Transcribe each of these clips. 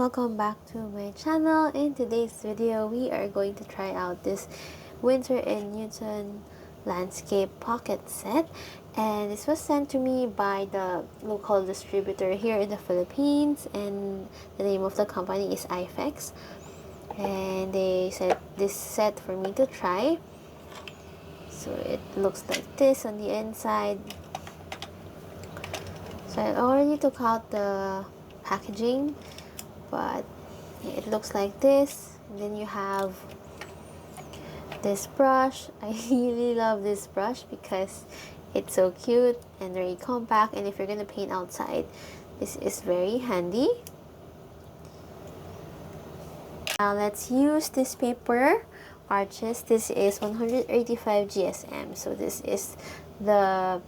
welcome back to my channel. In today's video, we are going to try out this Winsor & Newton landscape pocket set, and this was sent to me by the local distributor here in the Philippines, and the name of the company is IFX, and they sent this set for me to try. So it looks like this on the inside. So I already took out the packaging, but it looks like this. And then you have this brush. I really love this brush because it's so cute and very compact, and if you're gonna paint outside, this is very handy. Now let's use this paper, Arches. This is 185 GSM, so this is the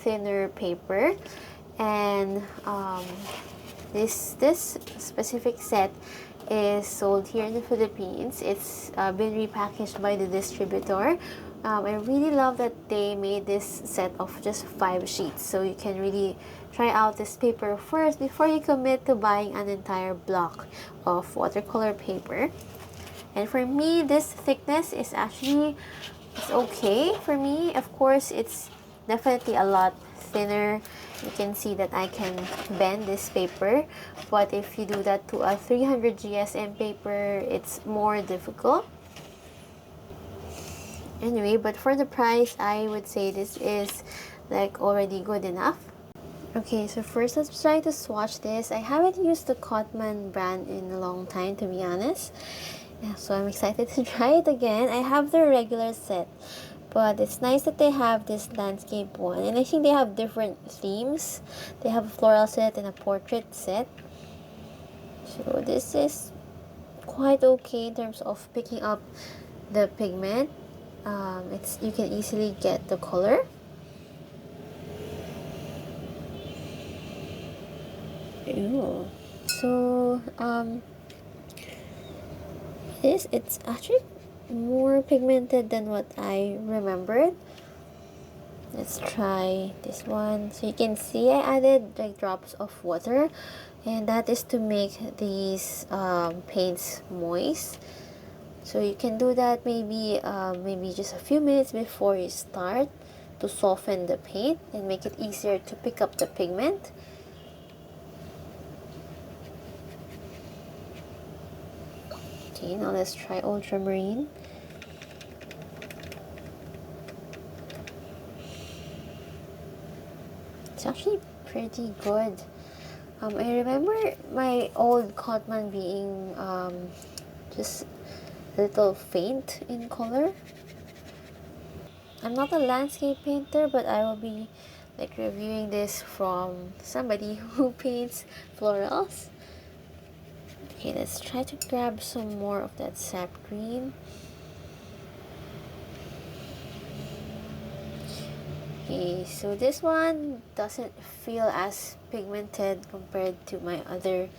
thinner paper, and this specific set is sold here in the Philippines. It's been repackaged by the distributor. I really love that they made this set of just 5 sheets, so you can really try out this paper first before you commit to buying an entire block of watercolor paper. And for me, this thickness is actually okay for me. Of course, it's definitely a lot thinner. You can see that I can bend this paper, but if you do that to a 300 GSM paper, it's more difficult. Anyway, but for the price, I would say this is like already good enough. Okay, so first let's try to swatch this. I haven't used the Cotman brand in a long time, to be honest. Yeah, so I'm excited to try it again. I have the regular set, but it's nice that they have this landscape one, and I think they have different themes. They have a floral set and a portrait set. So this is quite okay in terms of picking up the pigment. You can easily get the color. Ew. So it's actually more pigmented than what I remembered. Let's try this one. So you can see I added like drops of water, and that is to make these paints moist. So you can do that maybe just a few minutes before you start to soften the paint and make it easier to pick up the pigment. Okay, now let's try ultramarine. It's actually pretty good. I remember my old Cotman being just a little faint in color. I'm not a landscape painter, but I will be like reviewing this from somebody who paints florals. Okay, let's try to grab some more of that sap green. Okay, so this one doesn't feel as pigmented compared to my other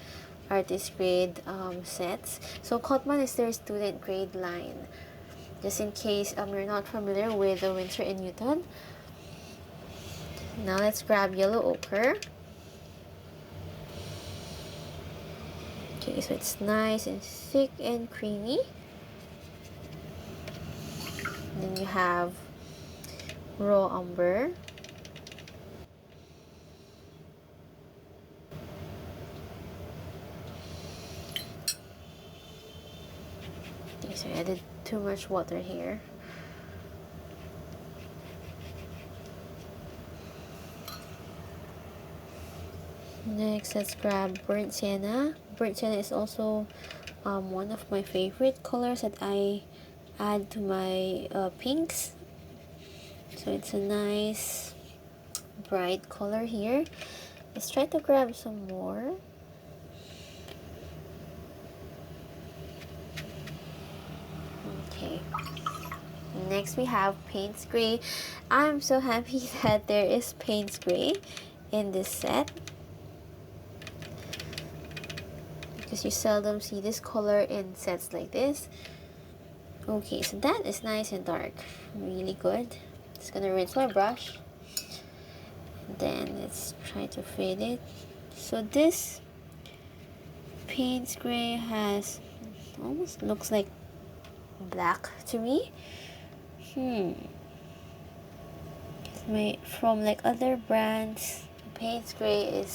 artist grade sets. So Cotman is their student grade line, just in case you're not familiar with the Winsor & Newton. Now let's grab yellow ochre. Okay, so it's nice and thick and creamy. And then you have raw umber. Okay, so I added too much water here. Next, let's grab burnt sienna. Burnt sienna is also one of my favorite colors that I add to my pinks. So it's a nice bright color here. Let's try to grab some more. Okay. Next we have Payne's Gray. I'm so happy that there is Payne's Gray in this set, because you seldom see this color in sets like this. Okay, so that is nice and dark. Really good. Just gonna rinse my brush. Then let's try to fade it. So this Payne's gray has almost looks like black to me. From like other brands, Payne's gray it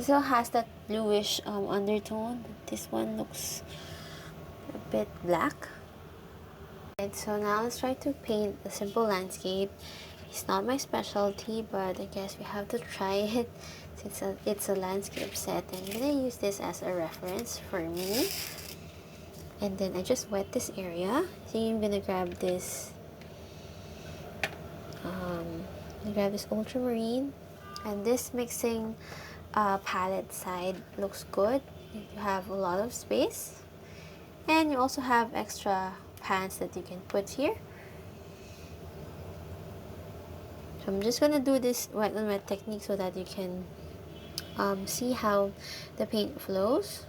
still has that bluish undertone. This one looks a bit black. And so now let's try to paint a simple landscape. It's not my specialty, but I guess we have to try it since it's a landscape set. I'm gonna use this as a reference for me. And then I just wet this area. So I'm gonna grab this ultramarine, and this mixing palette side looks good. You have a lot of space, and you also have extra pans that you can put here. So I'm just gonna do this wet on wet technique so that you can see how the paint flows.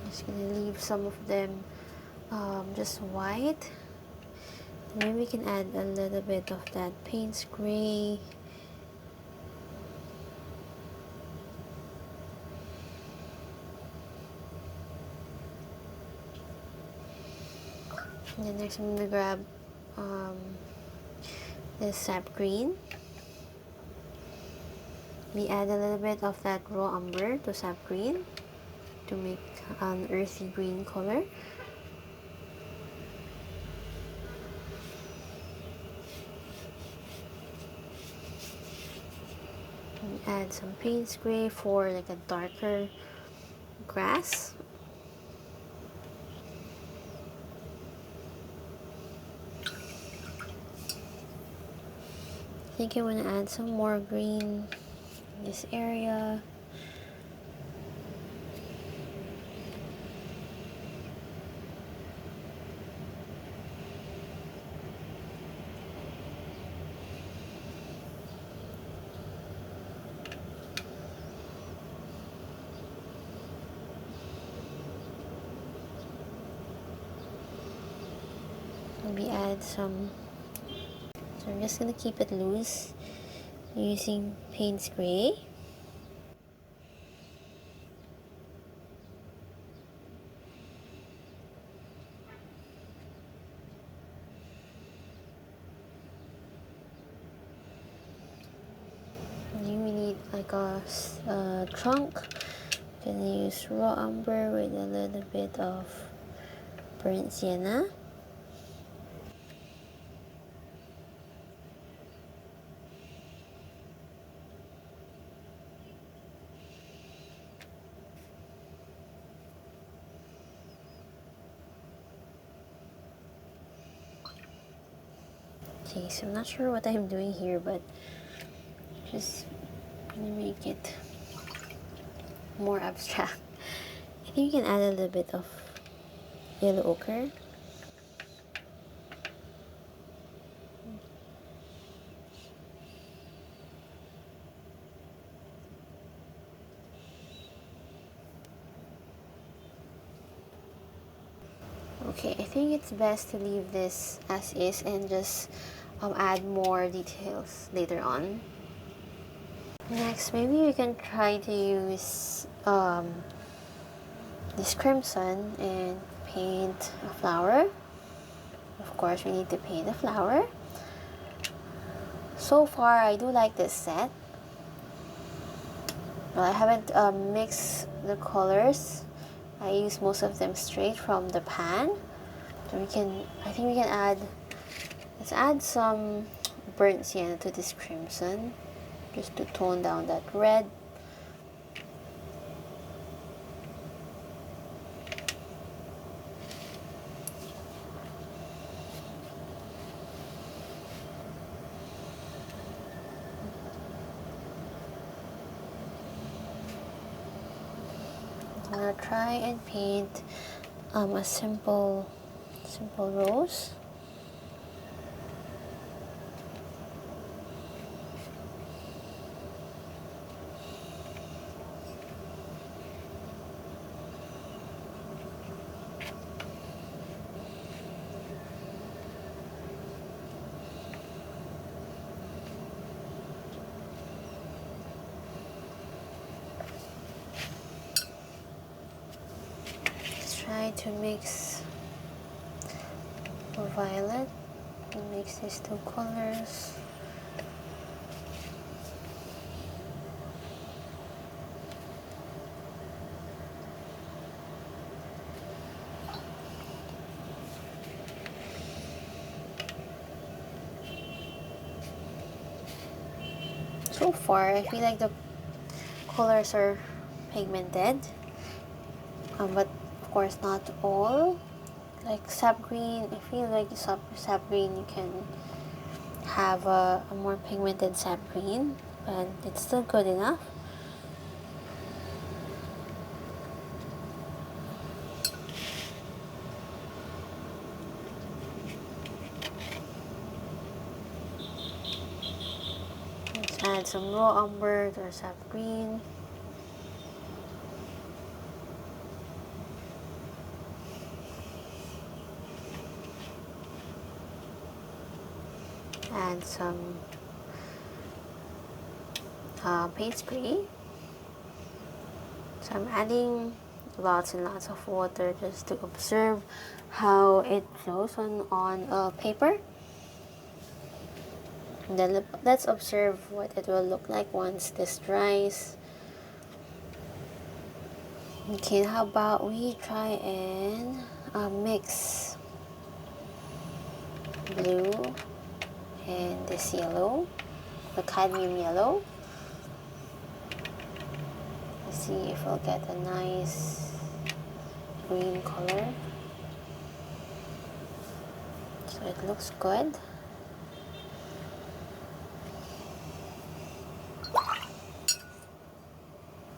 Just gonna leave some of them just white. Maybe we can add a little bit of that Payne's gray. And then next I'm gonna grab this sap green. We add a little bit of that raw umber to sap green to make an earthy green color. And add some Payne's gray for like a darker grass. I think I want to add some more green in this area. Maybe add some. So I'm just gonna keep it loose using Payne's gray. And then we need like a trunk. I'm gonna use raw umber with a little bit of burnt sienna. Okay, so I'm not sure what I'm doing here, but just gonna make it more abstract. I think you can add a little bit of yellow ochre. Okay, I think it's best to leave this as is and just add more details later on. Next, maybe we can try to use this crimson and paint a flower. Of course, we need to paint a flower. So far, I do like this set. Well, I haven't mixed the colors. I use most of them straight from the pan. So I think we can let's add some burnt sienna to this crimson, just to tone down that red. I'm gonna try and paint a simple rose. try to mix violet and mix these two colors. So far, I feel like the colors are pigmented, but of course not all. Like sap green, I feel like sap green you can have a more pigmented sap green, but it's still good enough. Let's add some raw umber or sap green. Add some paint spray. So I'm adding lots and lots of water just to observe how it flows on paper. And then let's observe what it will look like once this dries. Okay, how about we try and mix blue and this yellow, the cadmium yellow. Let's see if we'll get a nice green color. So it looks good.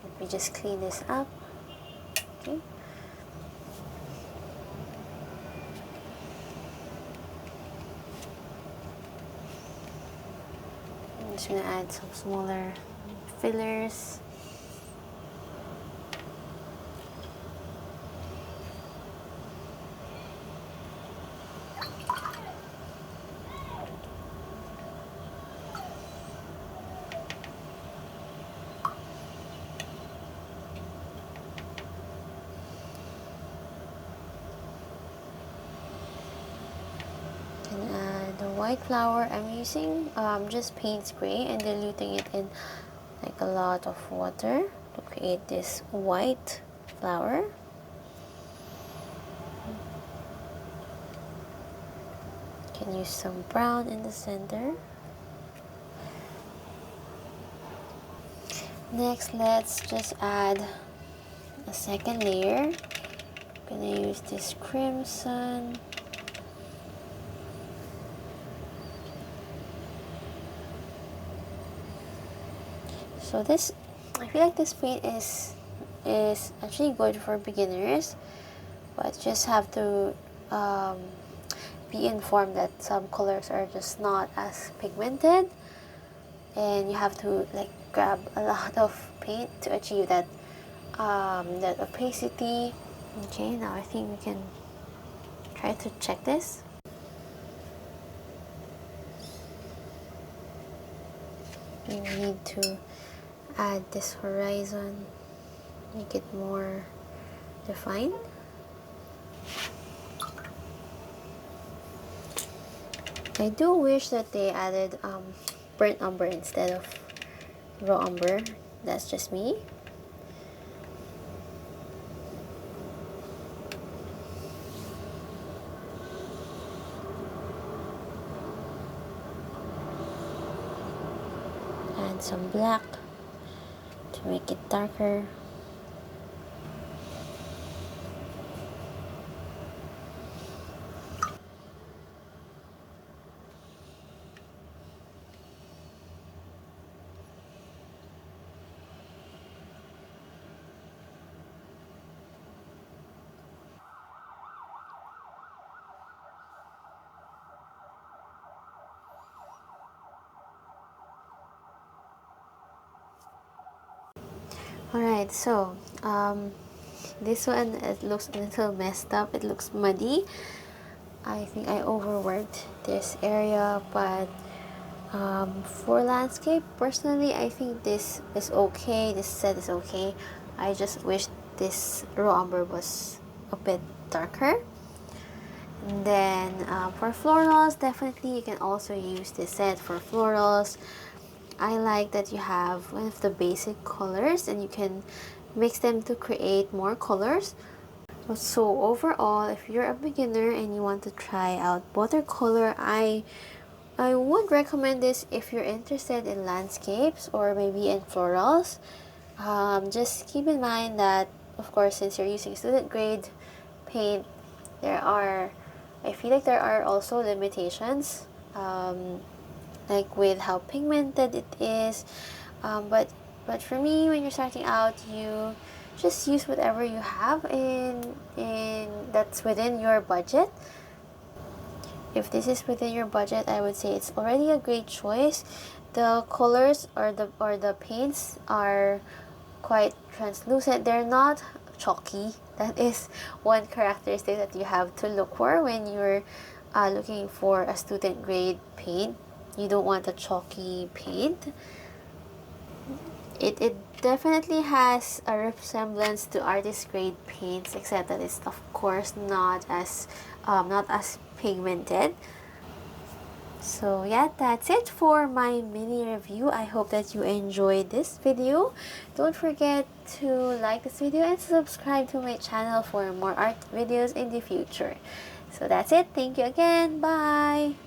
Let me just clean this up. Okay. I'm just gonna add some smaller fillers. The white flour I'm using just paint spray and diluting it in like a lot of water to create this white flour. You can use some brown in the center. Next, let's just add a second layer. I'm gonna use this crimson. So this, I feel like this paint is actually good for beginners, but just have to be informed that some colors are just not as pigmented, and you have to like grab a lot of paint to achieve that that opacity. Okay, now I think we can try to check this. We need to add this horizon, make it more defined. I do wish that they added burnt umber instead of raw umber. That's just me. Add some black to make it darker. Alright, so this one, it looks a little messed up. It looks muddy. I think I overworked this area, but for landscape, personally, I think this is okay. This set is okay. I just wish this raw umber was a bit darker. And then for florals, definitely you can also use this set for florals. I like that you have one of the basic colors and you can mix them to create more colors. So overall, if you're a beginner and you want to try out watercolor, I would recommend this if you're interested in landscapes or maybe in florals. Just keep in mind that, of course, since you're using student grade paint, I feel like there are also limitations, like with how pigmented it is. But for me, when you're starting out, you just use whatever you have in that's within your budget. If this is within your budget, I would say it's already a great choice. The colors or the paints are quite translucent. They're not chalky. That is one characteristic that you have to look for when you're looking for a student grade paint. You don't want a chalky paint. It definitely has a resemblance to artist grade paints, except that it's of course not as pigmented. So yeah, that's it for my mini review. I hope that you enjoyed this video. Don't forget to like this video and subscribe to my channel for more art videos in the future. So that's it. Thank you again. Bye!